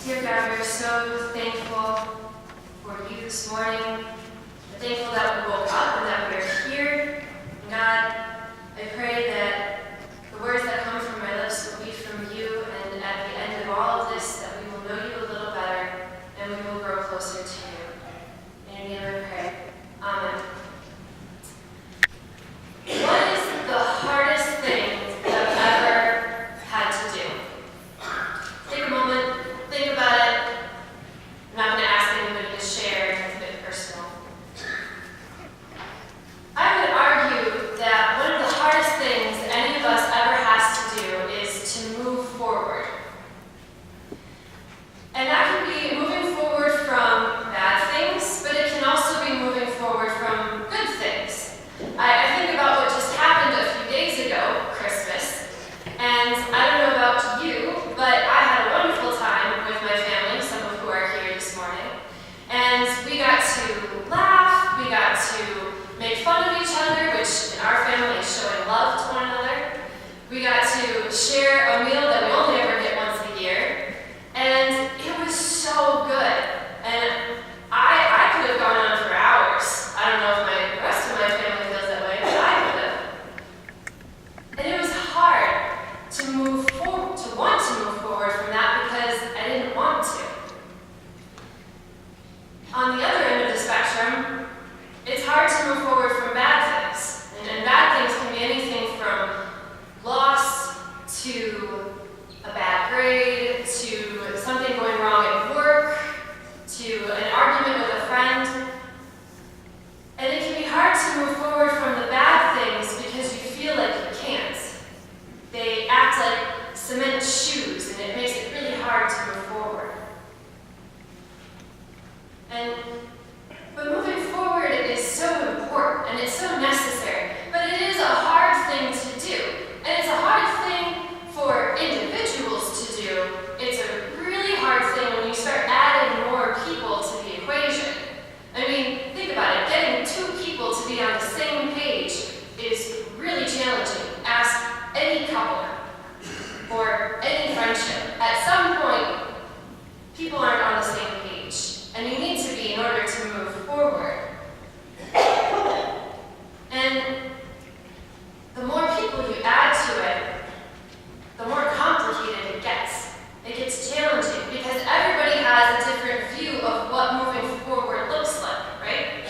Dear God, we are so thankful for you this morning. We're thankful that we woke up and that we are here. And God, I pray that the words that come from my lips will be from you, and at the end of all of this, that we will know you a little better and we will grow closer to you. In your name I pray. Amen. What is the hardest thing that I've ever had to do? Take a moment, think about it. I'm not going to ask anybody to share, it's a bit personal. I would argue that one of the hardest things any of us ever has to do is to move forward. And that can be moving forward from bad things, but it can also be moving forward from good things. I think about what just happened a few days ago, Christmas, and I don't know about you, but I had a wonderful time with my family, some of who are here this morning, and we got to laugh, we got to make fun of each other, which in our family is showing love to one another. We got to share a meal that we only ever get once a year, and it was so good. And I could have gone on for hours. I don't know if the rest of my family feels that way, but I would have. And it was hard to move forward, to want to move forward from that because I didn't want to. On the other end of the spectrum, it's hard to move forward from bad things. And bad things can be anything from loss to a bad grade, to something going wrong at work, to an argument with a friend. And it can be hard to move forward from the bad things because you feel like you can't. They act like cement shoes, and it makes it really hard to move forward. But moving forward is so important, and it's so necessary. But it is a hard thing to do. And it's a hard thing for individuals to do. It's a really hard thing when you start adding more people to the equation. I mean, think about it. Getting two people to be on the same page is really challenging. Ask any couple or any friendship. At some point, people aren't on the same page, and you need to be in order to move forward. And the more people you add to it, the more complicated it gets. It gets challenging because everybody has a different view of what moving forward looks like, right?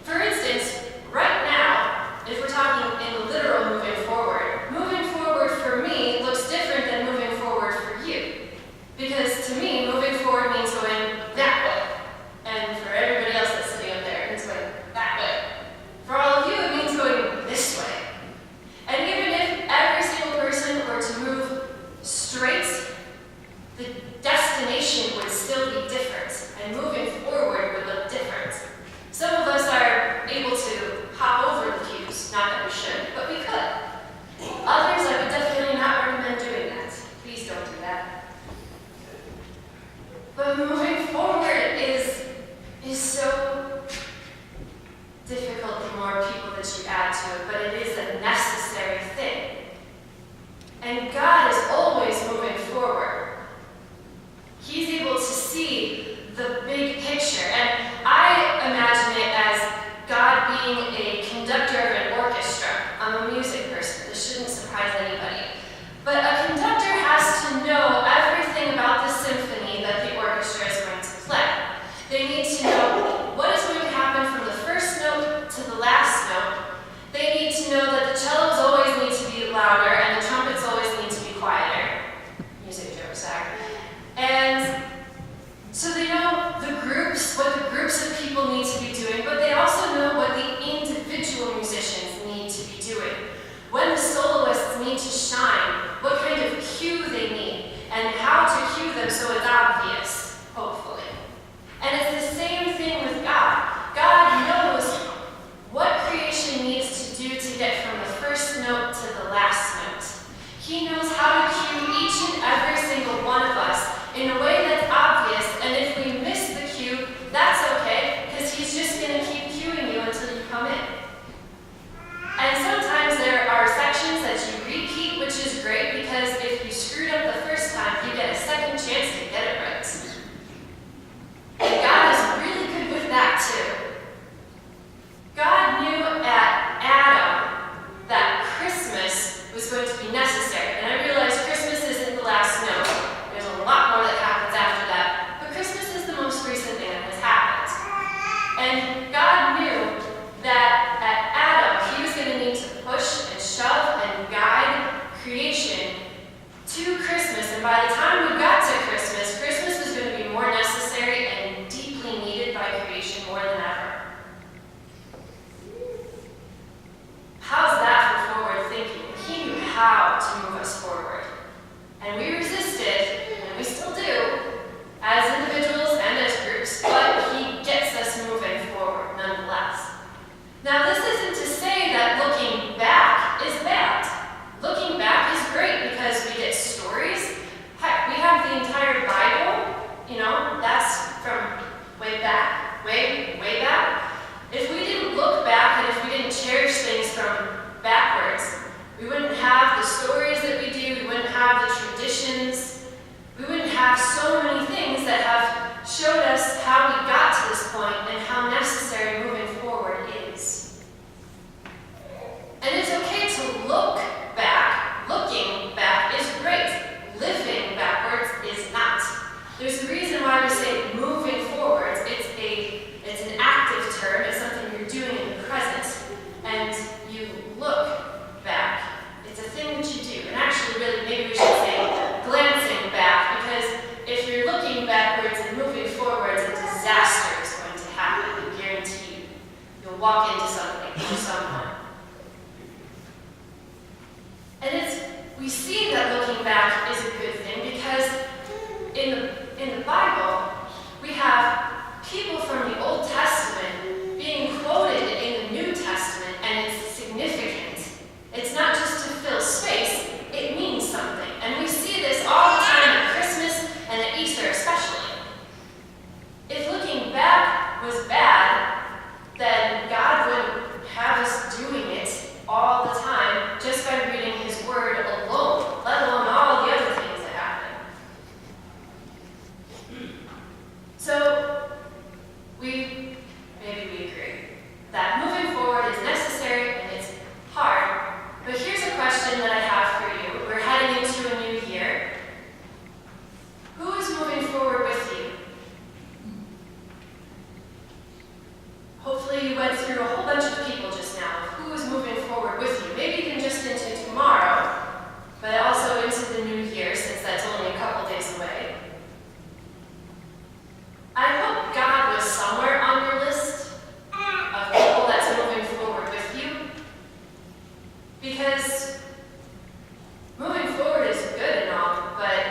For instance, right now, if we're talking in literal moving forward for me looks different than moving forward for you. Because to me, moving forward means going that way. And for everybody else that's sitting up there, it's going that way. For all of you, it means going this way. And even if every single person were to move straight, the destination would still be different, and moving forward would look different. Some of us are able to hop over the cues, not that we should, but we could. Others, I would definitely not recommend doing that. Please don't do that. But moving forward is so difficult the more people that you add to it, but it is a necessary thing. And God is always moving forward. He's able to see the big picture. And I imagine it as God being a conductor of an orchestra. I'm a music person. This shouldn't surprise anybody. But a conductor has to know everything about the symphony that the orchestra is showed us how we got to this point and how necessary moving forward is. And it's okay to look back. Looking back is great. Living backwards is not. There's a reason why we say moving forwards. It's an active term. It's something you're doing in the present. And you look back. It's a thing that you do. And actually, really, maybe we should say glancing back, because if you're looking backwards and moving forwards, a disaster is going to happen. I guarantee you. You'll walk into something or someone. And we see that looking back is a good thing because in the Bible, we have people from the Old Testament being quoted in the New Testament, and it's significant. It's not just to fill space, it means something. And we see this all the time at Christmas and at Easter especially. If looking back was bad, then God wouldn't have us doing it all the time just by reading His Word alone, let alone all the other things that happen. So, maybe we agree that moving forward is necessary and it's hard. But here's a question that I have for you. We're heading into a new year. Who is moving forward with you? Hopefully you went through a whole bunch of people just now. Who is moving forward with you? Maybe even just into tomorrow, but also into the new year, since that's only a couple days away. I hope God was somewhere on your list of people that's moving forward with you, because moving forward is good and all, but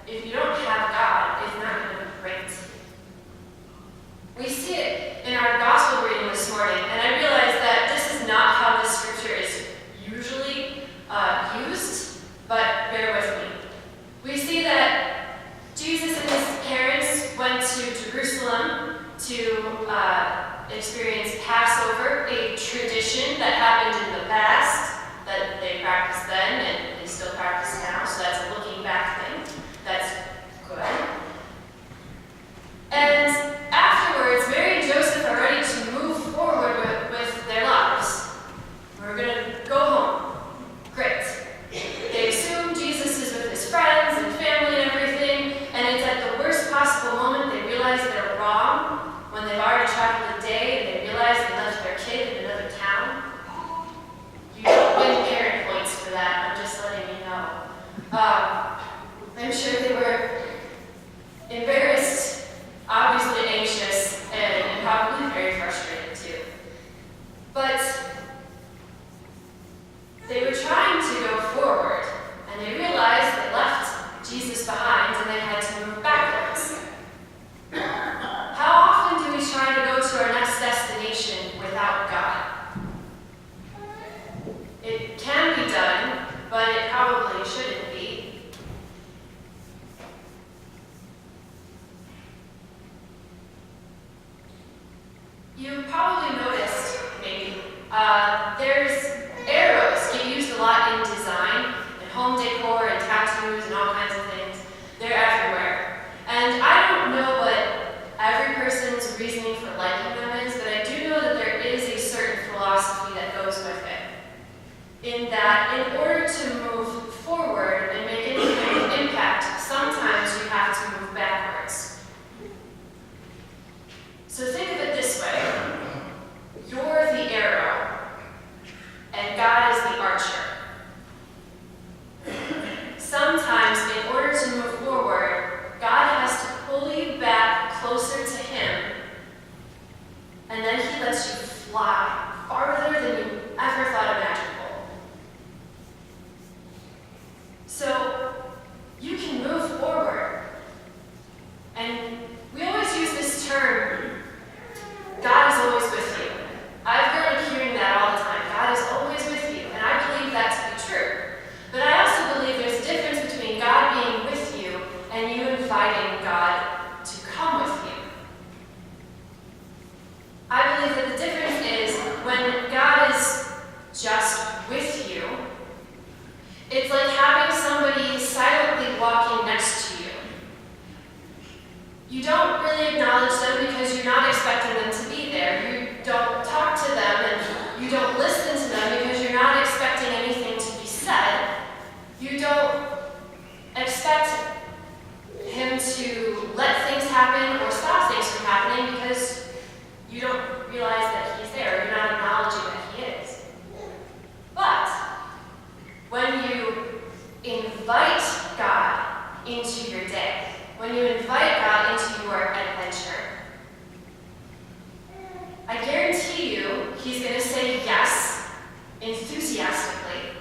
if you don't have God, it's not going to be great. We see it in our gospel reading this morning, and I realize that this is not how the scripture is usually used, but bear with me. We see that Jesus and his parents went to Jerusalem to experience Passover, a tradition that happened in the past, that they practiced then and they still practice now, so that's a looking back thing. That's good. And afterwards, Mary and Joseph are ready to move forward with their lives. We're going to go home. Great. They assume Jesus is with his friends and family and everything, and it's at the worst possible moment they realize they're wrong, when they've already traveled a day and they realize they left their kid in another town. You don't win parent points for that, I'm just letting you know. I'm sure they were embarrassed, obviously anxious, and probably very frustrated too. But they were trying to go forward, and they realized they left Jesus behind and they had to move backwards. How often do we try to go to our next destination without God? It can be done, but it probably shouldn't be. You probably noticed, maybe, there's arrows get used a lot in design, and home decor, and tattoos, and all kinds of things. They're everywhere. And I don't know what every person's reasoning for liking them is, but I do know that there is a certain philosophy that goes with it. In that, in order to move forward and make any kind of impact, sometimes you have to move backwards. So think of it this way. You're the arrow, and God is the archer. Sometimes, in order to move forward, God has to pull you back closer to Him, and then He lets you fly farther than you ever thought imaginable. So, you can move forward. And we always use this term, God is always with you. I've grown up hearing that all the time. God is always with you, and I believe that to be true. But I also believe there's a difference between God being with you and you inviting God to come with you. I believe that the difference is when God is just with you, it's like having somebody silently walking next to you. You don't really let things happen or stop things from happening because you don't realize that he's there, or you're not acknowledging that he is. But when you invite God into your day, when you invite God into your adventure, I guarantee you he's going to say yes enthusiastically.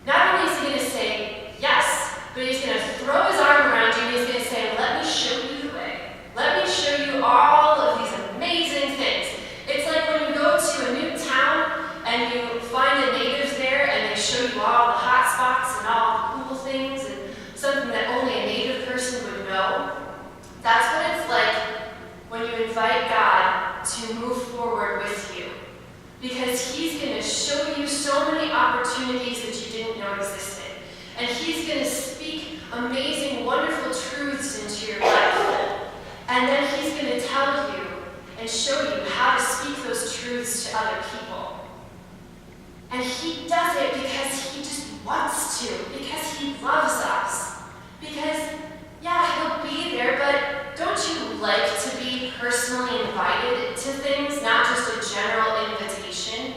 Not only is he going to say yes, but he's going to throw his arm around you and he's going to say, let me show you the way. Let me show you all of these amazing things. It's like when you go to a new town and you find the natives there and they show you all the hot spots and all the cool things and something that only a native person would know. That's what it's like when you invite God to move forward with you. Because he's going to show you so many opportunities that you didn't know existed. And he's going to speak amazing, wonderful truths into your life. And then he's going to tell you and show you how to speak those truths to other people. And he does it because he just wants to, because he loves us. Because, yeah, he'll be there, but don't you like to be personally invited to things, not just a general invitation?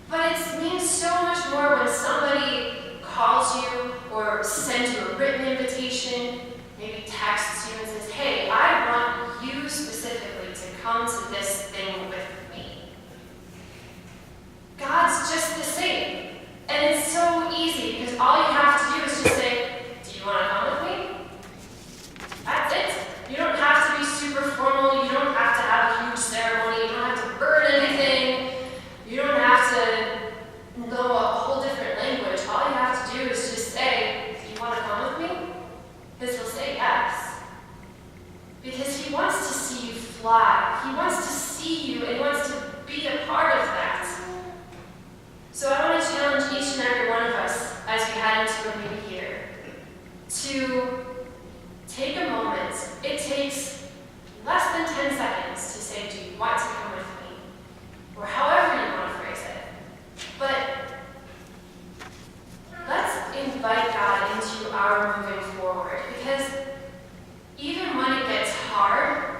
But it means so much more when somebody calls you or sends you a written invitation, maybe texts you and says, hey, I want you specifically to come to this thing with me. God's just the same. And it's so easy because all you have to do is just say, do you want to come with me? That's it. You don't have to be super formal. You don't have to have a huge ceremony. You don't have to burn anything. You don't have to know a whole different language. All you have to do is just say, do you want to come with me? Because he'll say yes. Because he wants to see you fly. He wants to see you and wants to be a part of that. So I want to challenge each and every one of us as we head into a new year to take a moment. It takes less than 10 seconds to say, do you want to come with me? Or however you want to phrase it. But let's invite God into our moving forward. Because even when it gets hard,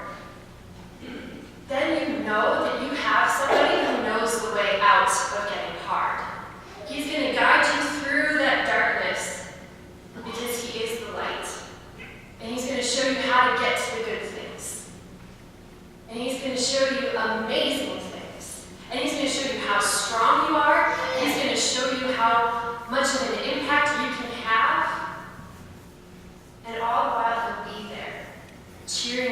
then you know that you have somebody who knows the way out of getting hard. He's going to guide you through that darkness because he is the light. And he's going to show you how to get to the good things. And he's going to show you amazing things. And he's going to show you how strong you are. He's going to show you how much of an impact you can have. And all the while he'll be there, cheering